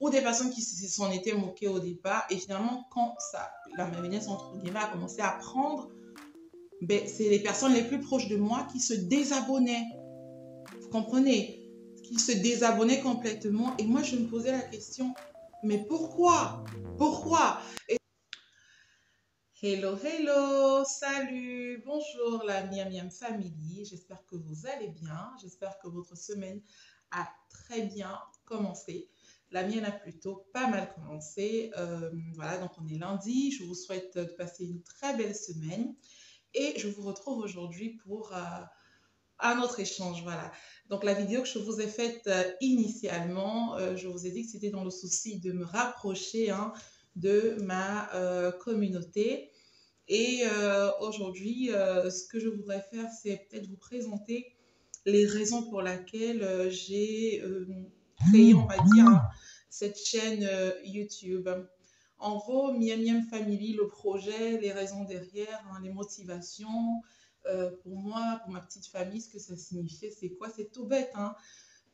ou des personnes qui s'en étaient moquées au départ. Et finalement, quand la mayonnaise, entre guillemets, a commencé à prendre, ben, c'est les personnes les plus proches de moi qui se désabonnaient. Vous comprenez? Qui se désabonnaient complètement. Et moi, je me posais la question, mais pourquoi? Pourquoi? Hello, hello, salut, bonjour la Miam Miam Family, j'espère que vous allez bien, j'espère que votre semaine a très bien commencé. La mienne a plutôt pas mal commencé. Voilà, donc on est lundi, je vous souhaite de passer une très belle semaine et je vous retrouve aujourd'hui pour un autre échange. Voilà, donc la vidéo que je vous ai faite initialement, je vous ai dit que c'était dans le souci de me rapprocher de ma communauté. Et aujourd'hui, ce que je voudrais faire, c'est peut-être vous présenter les raisons pour lesquelles j'ai créé, on va dire, cette chaîne YouTube. En gros, Miam Miam Family, le projet, les raisons derrière, les motivations, pour moi, pour ma petite famille, ce que ça signifiait, c'est quoi? C'est tout bête, hein.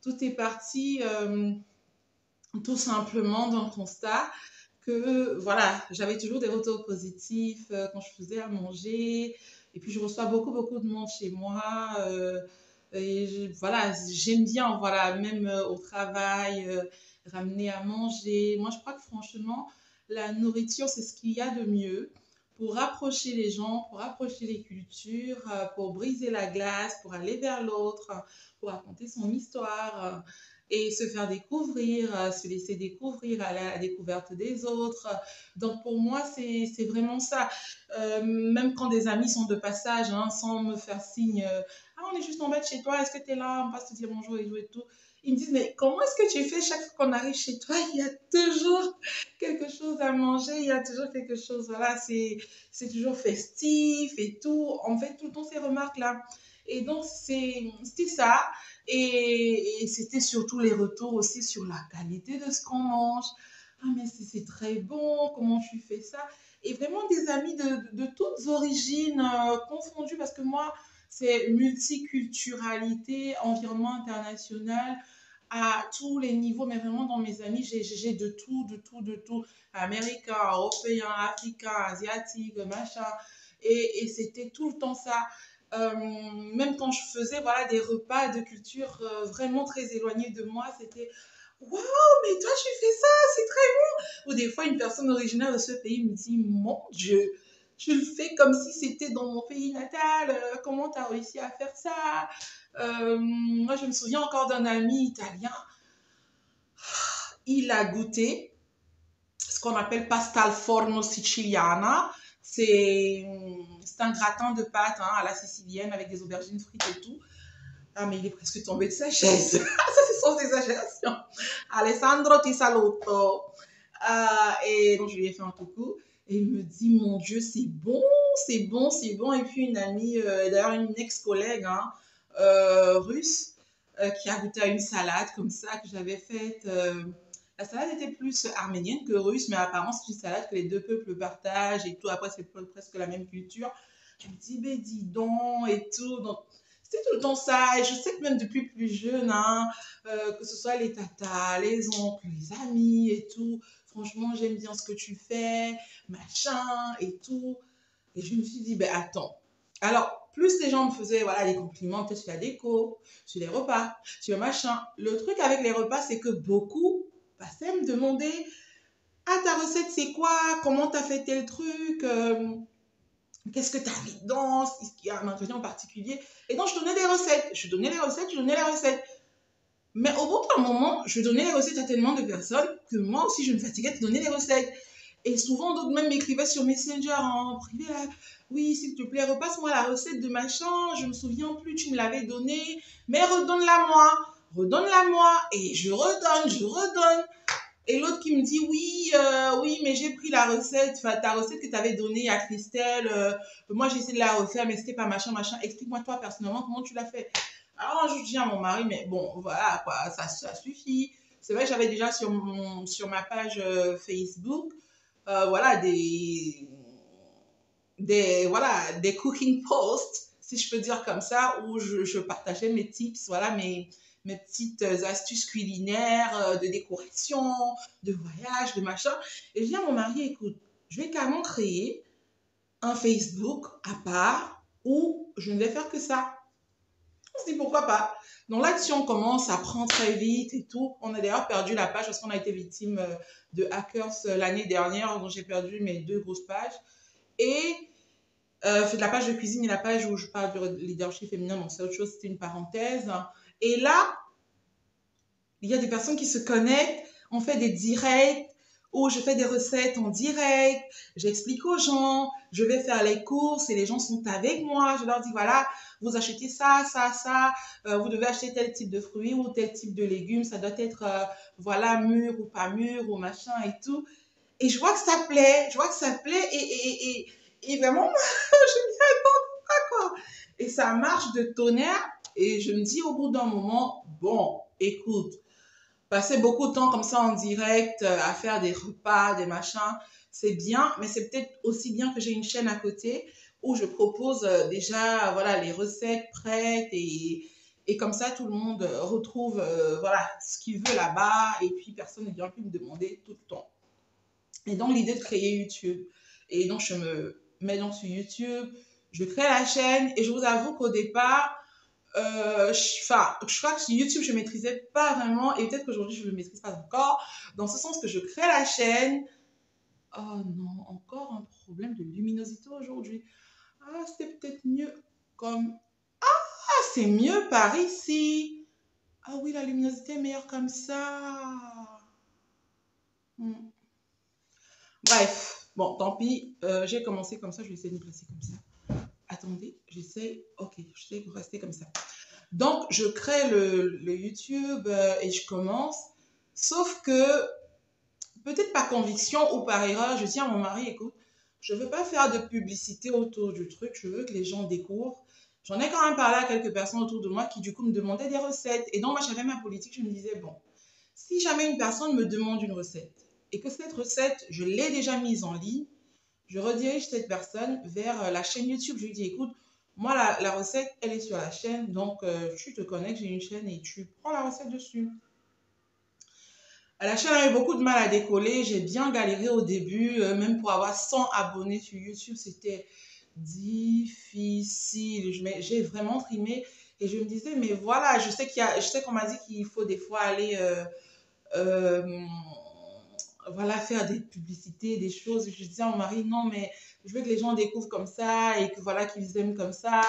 Tout est parti tout simplement d'un constat que voilà, j'avais toujours des retours positifs quand je faisais à manger. Et puis je reçois beaucoup, beaucoup de monde chez moi. Voilà, j'aime bien, voilà, même au travail, ramener à manger. Moi, je crois que franchement, la nourriture, c'est ce qu'il y a de mieux pour rapprocher les gens, pour rapprocher les cultures, pour briser la glace, pour aller vers l'autre, pour raconter son histoire. Et se faire découvrir, se laisser découvrir, aller à la découverte des autres. Donc pour moi, c'est vraiment ça. Même quand des amis sont de passage, sans me faire signe, ah, on est juste en bas de chez toi, est-ce que tu es là, on passe te dire bonjour et tout et tout. Ils me disent, mais comment est-ce que tu fais chaque fois qu'on arrive chez toi, il y a toujours quelque chose à manger, il y a toujours quelque chose, voilà, c'est toujours festif et tout. On fait tout le temps ces remarques-là. Et donc, c'était ça. Et c'était surtout les retours aussi sur la qualité de ce qu'on mange. Ah, mais c'est très bon, comment tu fais ça? Et vraiment des amis de toutes origines confondues, parce que moi, c'est multiculturalité, environnement international à tous les niveaux, mais vraiment dans mes amis, j'ai de tout, de tout, de tout. Américain, européen, africain, asiatique, machin. Et c'était tout le temps ça. Même quand je faisais voilà, des repas de culture vraiment très éloignés de moi, c'était waouh, mais toi tu fais ça, c'est très bon. Ou des fois, une personne originaire de ce pays me dit mon Dieu, tu le fais comme si c'était dans mon pays natal, comment tu as réussi à faire ça? Moi, je me souviens encore d'un ami italien, il a goûté ce qu'on appelle pasta al forno siciliana. C'est un gratin de pâte à la sicilienne avec des aubergines frites et tout. Ah, mais il est presque tombé de sa chaise. Ça, c'est sans exagération. Alessandro, ti saluto. Et donc, je lui ai fait un coucou. Et il me dit, mon Dieu, c'est bon, c'est bon, c'est bon. Et puis, une amie, d'ailleurs, une ex-collègue russe, qui a goûté à une salade comme ça que j'avais faite. La salade était plus arménienne que russe, mais apparemment, c'est une salade que les deux peuples partagent et tout. Après, c'est presque la même culture. Je me dis, ben dis donc et tout. Donc, c'était tout le temps ça. Et je sais que même depuis plus jeune, que ce soit les tatas, les oncles, les amis et tout, franchement, j'aime bien ce que tu fais, machin et tout. Et je me suis dit, ben attends. Alors, plus les gens me faisaient voilà, des compliments, peut-être sur la déco, sur les repas, sur le machin. Le truc avec les repas, c'est que beaucoup passaient me demander, ah, ta recette, c'est quoi? Comment t'as fait tel truc? Qu'est-ce que tu as mis dedans? Est-ce qu'il y a un ingrédient en particulier? Et donc, je donnais des recettes. Je donnais les recettes, je donnais les recettes. Mais au bout d'un moment, je donnais les recettes à tellement de personnes que moi aussi, je me fatiguais de donner les recettes. Et souvent, d'autres même m'écrivaient sur Messenger en privé. Oui, s'il te plaît, repasse-moi la recette de machin. Je me souviens plus, tu me l'avais donnée. Mais redonne-la moi. Redonne-la moi. Et je redonne, je redonne. Et l'autre qui me dit oui, oui, mais j'ai pris la recette, enfin ta recette que tu avais donnée à Christelle, moi j'ai essayé de la refaire, mais c'était pas machin, machin. Explique-moi toi personnellement comment tu l'as fait. Alors je dis à mon mari, mais bon, voilà, quoi, ça suffit. C'est vrai que j'avais déjà sur ma page Facebook, voilà, voilà, des cooking posts, si je peux dire comme ça, où je partageais mes tips, voilà, mes petites astuces culinaires, de décoration, de voyage, de machin. Et je dis à mon mari, écoute, je vais carrément créer un Facebook à part où je ne vais faire que ça. On se dit pourquoi pas. Donc l'action commence à prendre très vite et tout. On a d'ailleurs perdu la page parce qu'on a été victime de hackers l'année dernière. Donc j'ai perdu mes 2 grosses pages. Et la page de cuisine et la page où je parle du leadership féminin, donc c'est autre chose, c'était une parenthèse. Et là, il y a des personnes qui se connectent, on fait des directs où je fais des recettes en direct, j'explique aux gens, je vais faire les courses et les gens sont avec moi, je leur dis voilà, vous achetez ça, ça, ça, vous devez acheter tel type de fruits ou tel type de légumes, ça doit être voilà, mûr ou pas mûr ou machin et tout. Et je vois que ça plaît, et vraiment, je me dis attends, quoi. Et ça marche de tonnerre et je me dis au bout d'un moment, bon, écoute, passer beaucoup de temps comme ça en direct, à faire des repas, des machins, c'est bien, mais c'est peut-être aussi bien que j'ai une chaîne à côté où je propose déjà voilà, les recettes prêtes et comme ça tout le monde retrouve voilà, ce qu'il veut là-bas et puis personne ne vient plus me demander tout le temps. Et donc l'idée de créer YouTube. Et donc je me mets donc sur YouTube, je crée la chaîne et je vous avoue qu'au départ, je crois que sur YouTube, je ne maîtrisais pas vraiment et peut-être qu'aujourd'hui, je ne le maîtrise pas encore. Dans ce sens que je crée la chaîne. Oh non, encore un problème de luminosité aujourd'hui. Ah, c'était peut-être mieux comme... Ah, c'est mieux par ici. Ah oui, la luminosité est meilleure comme ça. Hmm. Bref, bon, tant pis. J'ai commencé comme ça, je vais essayer de me placer comme ça. Attendez, j'essaie. Ok, j'essaie de rester comme ça. Donc, je crée le YouTube et je commence. Sauf que, peut-être par conviction ou par erreur, je dis à mon mari, écoute, je ne veux pas faire de publicité autour du truc, je veux que les gens découvrent. J'en ai quand même parlé à quelques personnes autour de moi qui, du coup, me demandaient des recettes. Et donc, moi, j'avais ma politique, je me disais, bon, si jamais une personne me demande une recette et que cette recette, je l'ai déjà mise en ligne, je redirige cette personne vers la chaîne YouTube. Je lui dis, écoute, moi, la recette, elle est sur la chaîne, donc tu te connectes, j'ai une chaîne et tu prends la recette dessus. La chaîne a eu beaucoup de mal à décoller, j'ai bien galéré au début, même pour avoir 100 abonnés sur YouTube, c'était difficile. J'ai vraiment trimé et je me disais, mais voilà, je sais qu'on m'a dit qu'il faut des fois aller euh, voilà, faire des publicités, des choses. Je disais à mon mari, non, mais je veux que les gens découvrent comme ça et que voilà, qu'ils aiment comme ça.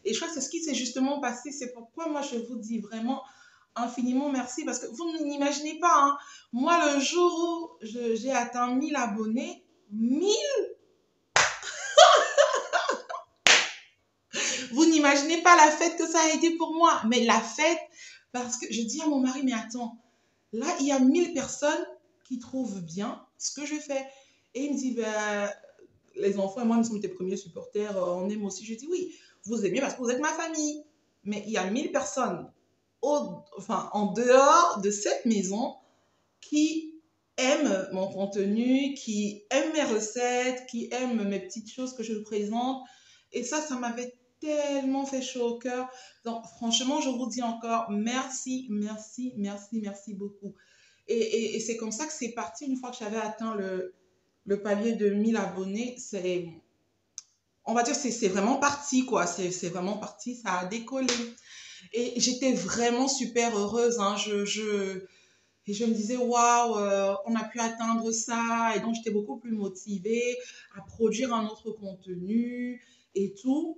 Et je crois que c'est ce qui s'est justement passé. C'est pourquoi moi, je vous dis vraiment infiniment merci parce que vous n'imaginez pas, hein, moi, le jour où j'ai atteint 1000 abonnés, 1000, vous n'imaginez pas la fête que ça a été pour moi. Mais la fête, parce que je dis à mon mari, mais attends, là, il y a 1000 personnes qui trouvent bien ce que je fais. Et il me dit, ben, les enfants et moi, nous sommes tes premiers supporters, on aime aussi. Je dis, oui, vous aimez parce que vous êtes ma famille. Mais il y a 1000 personnes en dehors de cette maison qui aiment mon contenu, qui aiment mes recettes, qui aiment mes petites choses que je présente. Et ça m'avait tellement fait chaud au cœur. Donc, franchement, je vous dis encore merci, merci, merci, merci beaucoup. Et c'est comme ça que c'est parti. Une fois que j'avais atteint le palier de 1000 abonnés, on va dire, c'est vraiment parti, quoi. C'est vraiment parti, ça a décollé. Et j'étais vraiment super heureuse, hein. Et je me disais, waouh, on a pu atteindre ça. Et donc, j'étais beaucoup plus motivée à produire un autre contenu et tout.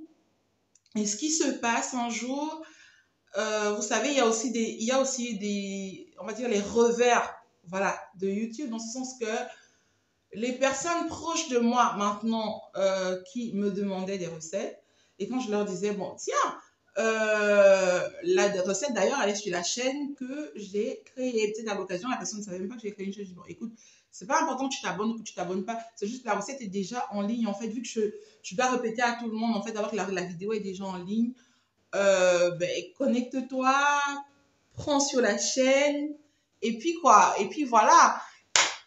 Et ce qui se passe un jour, vous savez, il y a aussi des, on va dire, les revers, voilà, de YouTube, dans ce sens que les personnes proches de moi maintenant qui me demandaient des recettes, et quand je leur disais, bon, tiens, la recette d'ailleurs, elle est sur la chaîne que j'ai créée. Peut-être à l'occasion, la personne ne savait même pas que j'ai créé une chaîne. Je dis, bon, écoute, c'est pas important que tu t'abonnes ou que tu t'abonnes pas. C'est juste que la recette est déjà en ligne. En fait, vu que je dois répéter à tout le monde, en fait, alors que la vidéo est déjà en ligne, ben, connecte-toi, prends sur la chaîne, et puis quoi, et puis voilà.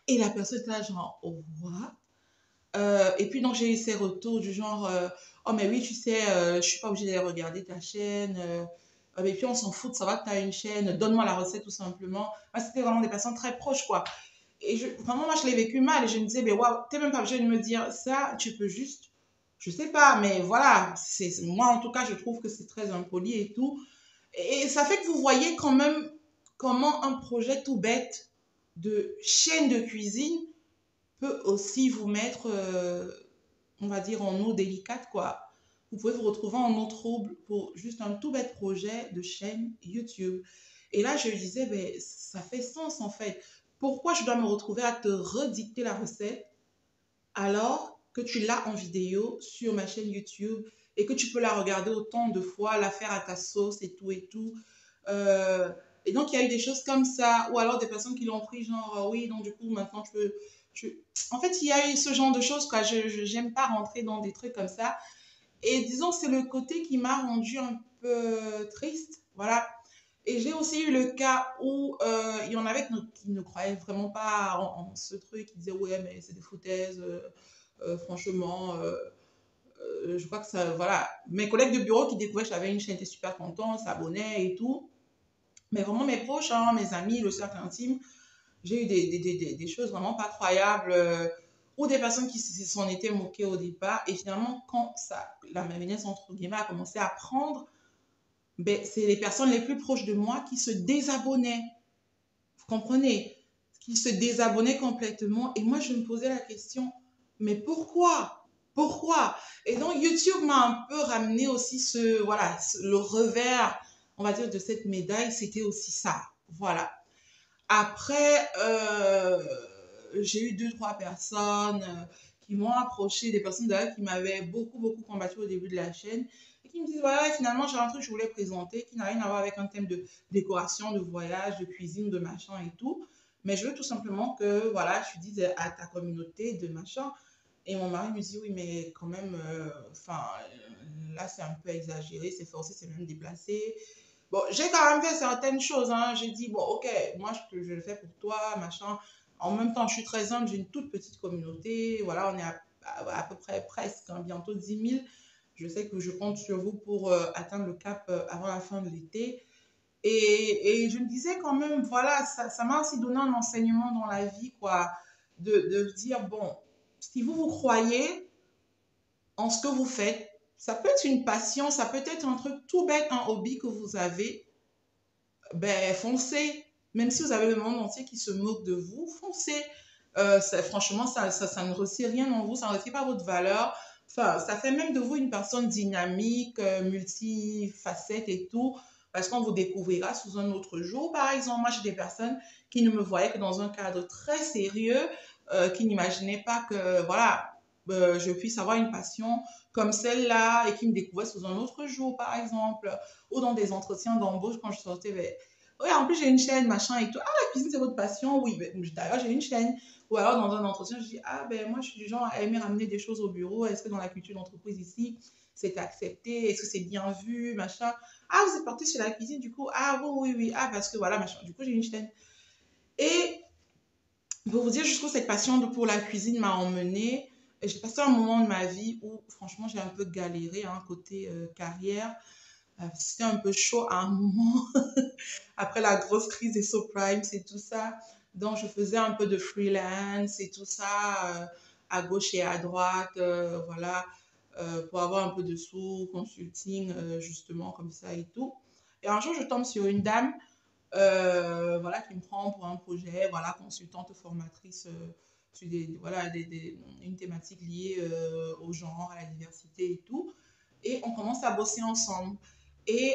Et la personne est là, genre, oh, what? Et puis donc j'ai eu ces retours du genre, oh mais oui, tu sais, je suis pas obligée d'aller regarder ta chaîne, Et puis on s'en fout de savoir que tu as une chaîne, donne-moi la recette tout simplement. Moi, c'était vraiment des personnes très proches, quoi. Et vraiment, moi, je l'ai vécu mal. Et je me disais, ben waouh, t'es même pas obligé de me dire ça, tu peux juste, je sais pas, mais voilà, moi en tout cas, je trouve que c'est très impoli et tout. Et ça fait que vous voyez quand même comment un projet tout bête de chaîne de cuisine peut aussi vous mettre, on va dire, en eau délicate, quoi. Vous pouvez vous retrouver en eau trouble pour juste un tout bête projet de chaîne YouTube. Et là, je disais, ben, ça fait sens en fait. Pourquoi je dois me retrouver à te redicter la recette alors que tu l'as en vidéo sur ma chaîne YouTube et que tu peux la regarder autant de fois, la faire à ta sauce et tout et tout. Euh, et donc, il y a eu des choses comme ça, ou alors des personnes qui l'ont pris, genre, oui, donc du coup, maintenant, je peux. je- En fait, il y a eu ce genre de choses, quoi. J'aime pas rentrer dans des trucs comme ça. Et disons, c'est le côté qui m'a rendu un peu triste, voilà. Et j'ai aussi eu le cas où il y en avait qui ne croyaient vraiment pas en ce truc, qui disaient, ouais, mais c'est des foutaises, franchement, je crois que ça, voilà. Mes collègues de bureau qui découvraient que j'avais une chaîne étaient super contents, s'abonnaient et tout. Mais vraiment mes proches, hein, mes amis, le cercle intime, j'ai eu des choses vraiment pas croyables. Ou des personnes qui s'en étaient moquées au départ. Et finalement, quand ça, la mayonnaise, entre guillemets, a commencé à prendre, ben, c'est les personnes les plus proches de moi qui se désabonnaient. Vous comprenez? Qui se désabonnaient complètement. Et moi, je me posais la question, mais pourquoi? Pourquoi? Et donc, YouTube m'a un peu ramené aussi voilà, le revers, on va dire, de cette médaille, c'était aussi ça. Voilà. Après, j'ai eu deux, trois personnes qui m'ont approché, des personnes d'ailleurs qui m'avaient beaucoup, beaucoup combattu au début de la chaîne et qui me disent, voilà, finalement, j'ai un truc que je voulais présenter qui n'a rien à voir avec un thème de décoration, de voyage, de cuisine, de machin et tout. Mais je veux tout simplement que, voilà, tu dises à ta communauté de machin. Et mon mari me dit, oui, mais quand même, enfin, là, c'est un peu exagéré, c'est forcé, c'est même déplacé. Bon, j'ai quand même fait certaines choses, hein. J'ai dit, bon, ok, moi, je le fais pour toi, machin. En même temps, je suis très humble, j'ai une toute petite communauté. Voilà, on est à peu près presque, hein, bientôt 10 000. Je sais que je compte sur vous pour atteindre le cap avant la fin de l'été. Et je me disais quand même, voilà, ça m'a aussi donné un enseignement dans la vie, quoi, de dire, bon, si vous vous croyez en ce que vous faites, ça peut être une passion, ça peut être un truc tout bête, un hobby que vous avez, ben foncez. Même si vous avez le monde entier qui se moque de vous, foncez. Franchement, ça ne retire rien en vous, ça ne retire pas votre valeur. Enfin, ça fait même de vous une personne dynamique, multifacette et tout, parce qu'on vous découvrira sous un autre jour. Par exemple, moi, j'ai des personnes qui ne me voyaient que dans un cadre très sérieux, qui n'imaginaient pas que, voilà, je puisse avoir une passion comme celle-là et qui me découvraient sous un autre jour, par exemple, ou dans des entretiens d'embauche quand je sortais. Ben, ouais, en plus, j'ai une chaîne, machin et tout. Ah, la cuisine, c'est votre passion? Oui, ben, d'ailleurs, j'ai une chaîne. Ou alors, dans un entretien, je dis, ah, ben, moi, je suis du genre à aimer ramener des choses au bureau. Est-ce que dans la culture d'entreprise ici, c'est accepté? Est-ce que c'est bien vu? Machin. Ah, vous êtes parti sur la cuisine, du coup. Ah, oui, oui, oui. Ah, parce que voilà, machin. Du coup, j'ai une chaîne. Et pour vous dire jusqu'où cette passion pour la cuisine m'a emmenée, j'ai passé un moment de ma vie où, franchement, j'ai un peu galéré, hein, côté carrière. C'était un peu chaud à un moment. Après la grosse crise des subprimes, c'est tout ça. Donc, je faisais un peu de freelance et tout ça, à gauche et à droite, voilà, pour avoir un peu de sous, consulting, justement, comme ça et tout. Et un jour, je tombe sur une dame, voilà, qui me prend pour un projet, voilà, consultante formatrice sur voilà, une thématique liée au genre, à la diversité et tout. Et on commence à bosser ensemble. Et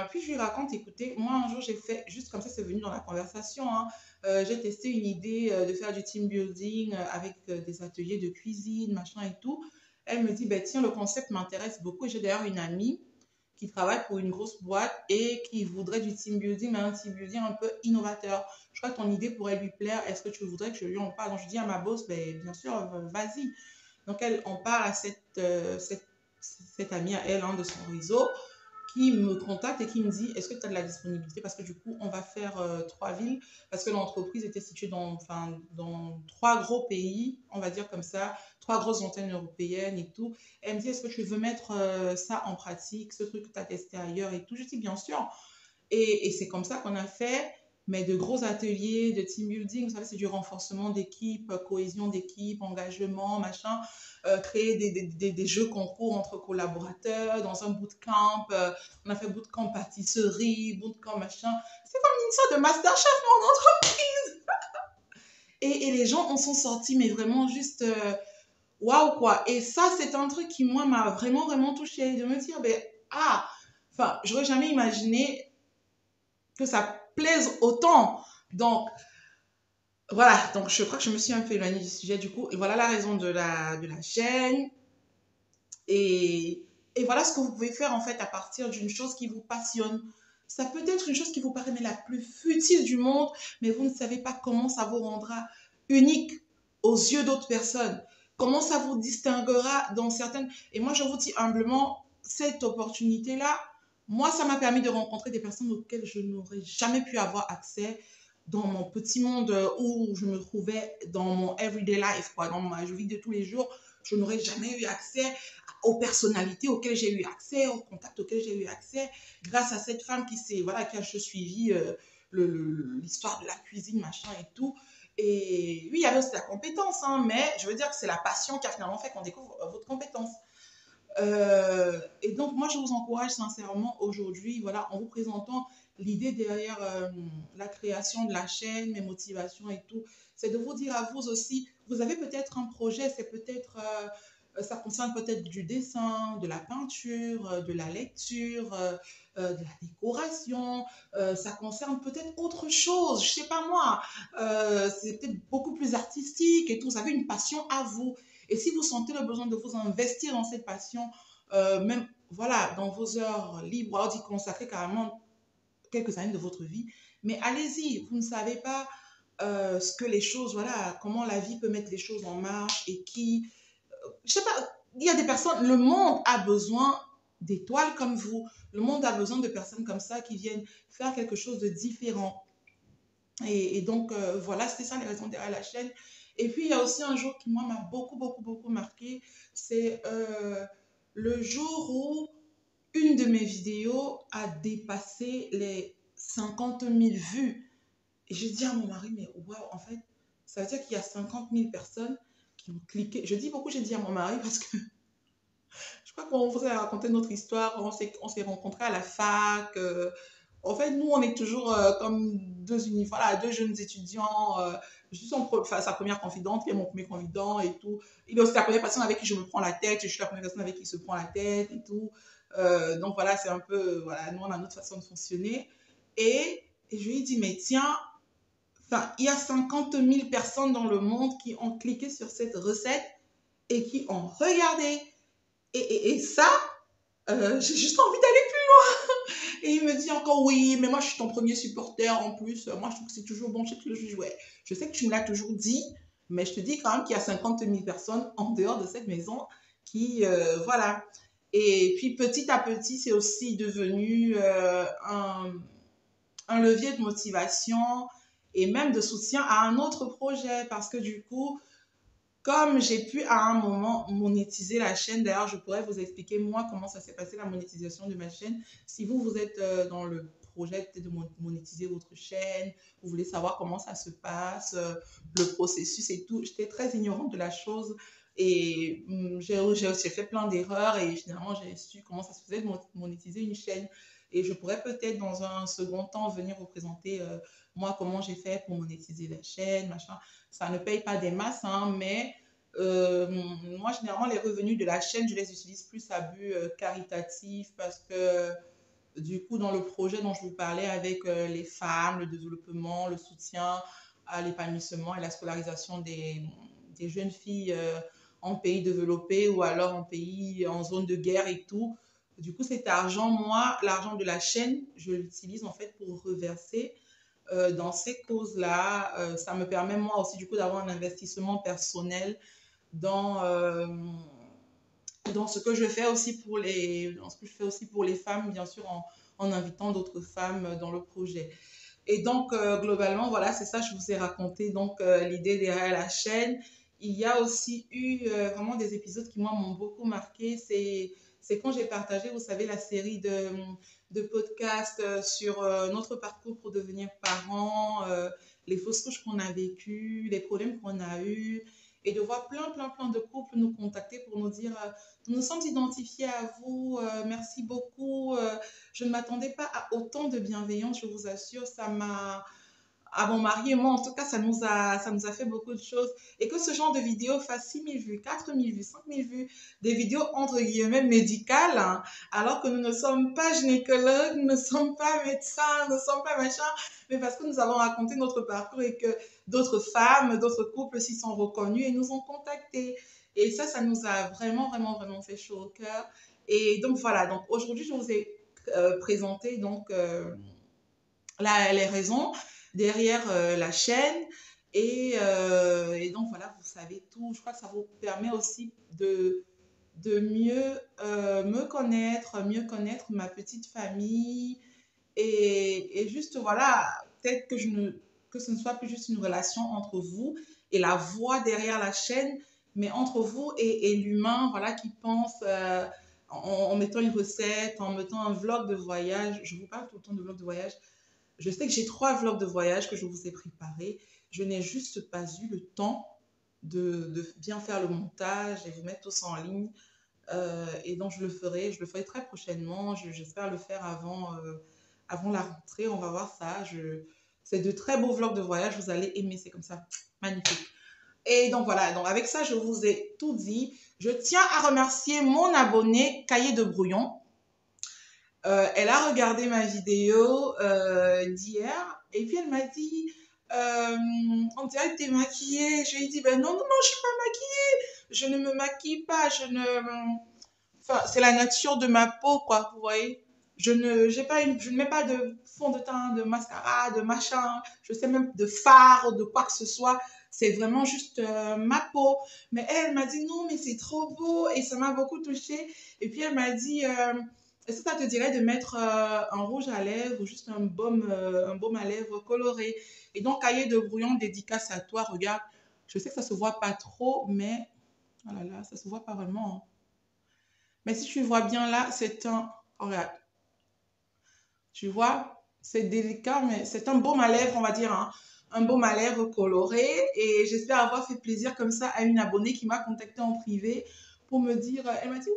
puis je lui raconte, écoutez, moi un jour j'ai fait, juste comme ça c'est venu dans la conversation, hein, j'ai testé une idée de faire du team building avec des ateliers de cuisine, machin et tout. Elle me dit, ben, tiens, le concept m'intéresse beaucoup. Et j'ai d'ailleurs une amie qui travaille pour une grosse boîte et qui voudrait du team building, mais un team building un peu innovateur. Je crois que ton idée pourrait lui plaire. Est-ce que tu voudrais que je lui en parle? Donc je dis à ma boss, ben, bien sûr, vas-y. Donc elle, on parle à cette amie à elle, hein, de son réseau, qui me contacte et qui me dit, est-ce que tu as de la disponibilité? Parce que du coup, on va faire 3 villes, parce que l'entreprise était située dans 3 gros pays, on va dire comme ça, 3 grosses antennes européennes et tout. Elle me dit, est-ce que tu veux mettre ça en pratique, ce truc que tu as testé ailleurs et tout? Je dis, bien sûr. Et c'est comme ça qu'on a fait, mais de gros ateliers de team building, vous savez, c'est du renforcement d'équipe, cohésion d'équipe, engagement, machin, créer des jeux concours entre collaborateurs dans un bootcamp. On a fait bootcamp pâtisserie, bootcamp machin. C'est comme une sorte de masterchef, mon entreprise. Et les gens en sont sortis, mais vraiment juste waouh, quoi. Et ça, c'est un truc qui, moi, m'a vraiment, vraiment touchée. De me dire, ben, enfin, j'aurais jamais imaginé que ça plaise autant. Donc, voilà, donc je crois que je me suis un peu éloignée du sujet du coup. Et voilà la raison de la chaîne. Et voilà ce que vous pouvez faire en fait à partir d'une chose qui vous passionne. Ça peut être une chose qui vous paraît mais la plus futile du monde, mais vous ne savez pas comment ça vous rendra unique aux yeux d'autres personnes. Comment ça vous distinguera dans certaines... Et moi, je vous dis humblement, cette opportunité-là, moi, ça m'a permis de rencontrer des personnes auxquelles je n'aurais jamais pu avoir accès dans mon petit monde où je me trouvais dans mon everyday life, quoi, dans ma vie de tous les jours. Je n'aurais jamais eu accès aux personnalités auxquelles j'ai eu accès, aux contacts auxquels j'ai eu accès, grâce à cette femme qui a suivi l'histoire de la cuisine, machin et tout. Et oui, il y avait aussi la compétence, hein, mais je veux dire que c'est la passion qui a finalement fait qu'on découvre votre compétence. Et donc, moi, je vous encourage sincèrement aujourd'hui, voilà, en vous présentant l'idée derrière la création de la chaîne, mes motivations et tout, c'est de vous dire à vous aussi, vous avez peut-être un projet, c'est peut-être, ça concerne peut-être du dessin, de la peinture, de la lecture, de la décoration, ça concerne peut-être autre chose, je sais pas moi, c'est peut-être beaucoup plus artistique et tout, vous avez une passion à vous. Et si vous sentez le besoin de vous investir dans cette passion, même voilà, dans vos heures libres, alors d'y consacrer carrément quelques années de votre vie, mais allez-y, vous ne savez pas ce que les choses, voilà, comment la vie peut mettre les choses en marche et je sais pas, il y a des personnes, le monde a besoin d'étoiles comme vous, le monde a besoin de personnes comme ça qui viennent faire quelque chose de différent. Et donc, voilà, c'était ça les raisons derrière la chaîne. Et puis, il y a aussi un jour qui, moi, m'a beaucoup, beaucoup, beaucoup marqué. C'est le jour où une de mes vidéos a dépassé les 50 000 vues. Et je dis à mon mari, mais waouh, en fait, ça veut dire qu'il y a 50 000 personnes qui ont cliqué. Je dis beaucoup, j'ai dit à mon mari parce que je crois qu'on vous a raconté notre histoire. On s'est rencontrés à la fac. En fait, nous, on est toujours comme voilà, deux jeunes étudiants. Je suis sa première confidente, qui est mon premier confident et tout. Il est aussi la première personne avec qui je me prends la tête. Je suis la première personne avec qui il se prend la tête et tout. Donc voilà, c'est un peu, voilà, nous, on a notre façon de fonctionner. Et je lui ai dit, mais tiens, enfin, il y a 50 000 personnes dans le monde qui ont cliqué sur cette recette et qui ont regardé. Et ça, j'ai juste envie d'aller plus loin. Et il me dit encore, oui, mais moi, je suis ton premier supporter en plus. Moi, je trouve que c'est toujours bon. Je sais que tu me l'as toujours dit, mais je te dis quand même qu'il y a 50 000 personnes en dehors de cette maison qui, voilà. Et puis, petit à petit, c'est aussi devenu un levier de motivation et même de soutien à un autre projet parce que du coup, comme j'ai pu à un moment monétiser la chaîne, d'ailleurs, je pourrais vous expliquer moi comment ça s'est passé la monétisation de ma chaîne. Si vous êtes dans le projet de monétiser votre chaîne, vous voulez savoir comment ça se passe, le processus et tout, j'étais très ignorante de la chose et j'ai fait plein d'erreurs et finalement j'ai su comment ça se faisait de monétiser une chaîne. Et je pourrais peut-être dans un second temps venir vous présenter moi comment j'ai fait pour monétiser la chaîne, machin. Ça ne paye pas des masses, hein, mais moi, généralement, les revenus de la chaîne, je les utilise plus à but caritatif parce que du coup, dans le projet dont je vous parlais avec les femmes, le développement, le soutien à l'épanouissement et la scolarisation des jeunes filles en pays développés ou alors en pays en zone de guerre et tout. Du coup, cet argent, moi, l'argent de la chaîne, je l'utilise en fait pour reverser dans ces causes-là. Ça me permet moi aussi du coup d'avoir un investissement personnel dans dans ce que je fais aussi pour les femmes, bien sûr, en invitant d'autres femmes dans le projet. Et donc, globalement, voilà, c'est ça, je vous ai raconté donc l'idée derrière la chaîne. Il y a aussi eu vraiment des épisodes qui, moi, m'ont beaucoup marqué. C'est quand j'ai partagé, vous savez, la série de podcasts sur notre parcours pour devenir parents, les fausses couches qu'on a vécues, les problèmes qu'on a eus, et de voir plein de couples nous contacter pour nous dire nous nous sommes identifiés à vous, merci beaucoup. Je ne m'attendais pas à autant de bienveillance, je vous assure, ça m'a à mon mari et moi, en tout cas, ça nous a fait beaucoup de choses. Et que ce genre de vidéo fasse 6 000 vues, 4 000 vues, 5 000 vues, des vidéos entre guillemets médicales, hein, alors que nous ne sommes pas gynécologues, nous ne sommes pas médecins, nous ne sommes pas machin, mais parce que nous avons raconté notre parcours et que d'autres femmes, d'autres couples s'y sont reconnus et nous ont contactés. Et ça nous a vraiment fait chaud au cœur. Et donc voilà, donc aujourd'hui, je vous ai présenté donc les raisons derrière la chaîne. Et donc voilà, vous savez tout. Je crois que ça vous permet aussi de mieux me connaître, mieux connaître ma petite famille. Et juste voilà, peut-être que ce ne soit plus juste une relation entre vous et la voix derrière la chaîne, mais entre vous et l'humain, voilà, qui pense en mettant une recette, en mettant un vlog de voyage. Je vous parle tout le temps de vlog de voyage. Je sais que j'ai 3 vlogs de voyage que je vous ai préparés. Je n'ai juste pas eu le temps de bien faire le montage et vous mettre tous en ligne. Et donc, je le ferai très prochainement. J'espère le faire avant la rentrée. On va voir ça. C'est de très beaux vlogs de voyage. Vous allez aimer. C'est comme ça. Magnifique. Et donc, voilà. Donc, avec ça, je vous ai tout dit. Je tiens à remercier mon abonnée Cahier de Brouillon. Elle a regardé ma vidéo d'hier et puis elle m'a dit on dirait que tu es maquillée. Je lui ai dit ben non, je suis pas maquillée. Je ne me maquille pas. Enfin, c'est la nature de ma peau, quoi, vous voyez. Je ne mets pas de fond de teint, de mascara, de machin. Je sais même de fard, de quoi que ce soit. C'est vraiment juste ma peau. Mais elle m'a dit non, mais c'est trop beau et ça m'a beaucoup touchée. Et puis elle m'a dit est-ce que ça te dirait de mettre un rouge à lèvres ou juste un baume à lèvres coloré? Et donc, Cahier de Brouillon, dédicace à toi. Regarde, je sais que ça se voit pas trop, mais oh là là, ça se voit pas vraiment, hein. Mais si tu vois bien là, c'est un... Oh, regarde. Tu vois, c'est délicat, mais c'est un baume à lèvres, on va dire, hein. Un baume à lèvres coloré. Et j'espère avoir fait plaisir comme ça à une abonnée qui m'a contactée en privé pour me dire, elle m'a dit,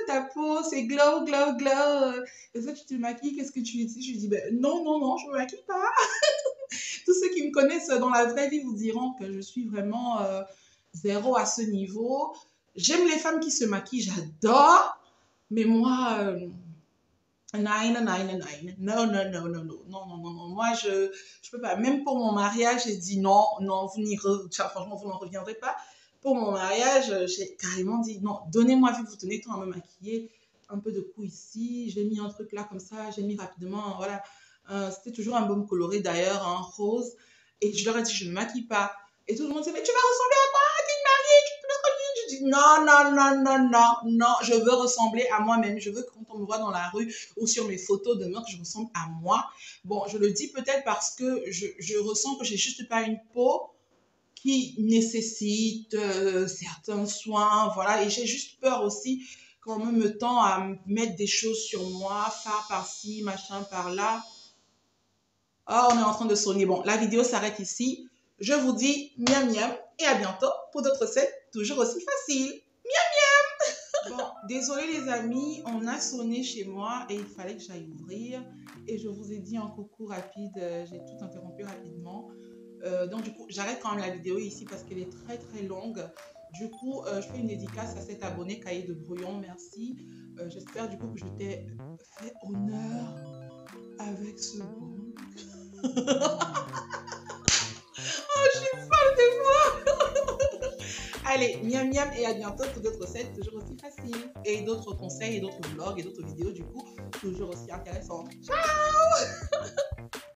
ta peau, c'est glow. Est-ce que tu te maquilles? Qu'est-ce que tu utilises? Je lui dis, ben, non, je me maquille pas. Tous ceux qui me connaissent dans la vraie vie vous diront que je suis vraiment zéro à ce niveau. J'aime les femmes qui se maquillent, j'adore. Mais moi, nine. Non. Moi, je peux pas. Même pour mon mariage, j'ai dit non, franchement, vous n'en reviendrez pas. Pour mon mariage, j'ai carrément dit non, donnez-moi, vu que vous tenez tant à me maquiller, un peu de coup ici. J'ai mis un truc là comme ça, j'ai mis rapidement, voilà. C'était toujours un baume coloré d'ailleurs, un rose. Et je leur ai dit, je ne me maquille pas. Et tout le monde s'est dit, mais tu vas ressembler à quoi? T'es une mariée, tu peux te maquiller. Je dis, non, je veux ressembler à moi-même. Je veux que quand on me voit dans la rue ou sur mes photos de mode, que je ressemble à moi. Bon, je le dis peut-être parce que je ressens que j'ai juste pas une peau qui nécessite certains soins, voilà. Et j'ai juste peur aussi quand on me tend à mettre des choses sur moi, faire par-ci, machin par-là. Oh, on est en train de sonner. Bon, la vidéo s'arrête ici. Je vous dis miam miam et à bientôt pour d'autres recettes toujours aussi faciles. Miam miam. Bon, désolé les amis, on a sonné chez moi et il fallait que j'aille ouvrir. Et je vous ai dit un coucou rapide, j'ai tout interrompu rapidement. Donc du coup, j'arrête quand même la vidéo ici parce qu'elle est très longue. Du coup, je fais une dédicace à cet abonné Cahier de Brouillon, merci. J'espère du coup que je t'ai fait honneur avec ce beau. Oh, je suis folle de moi. Allez, miam miam et à bientôt pour d'autres recettes toujours aussi faciles. Et d'autres conseils et d'autres vlogs et d'autres vidéos du coup toujours aussi intéressantes. Ciao.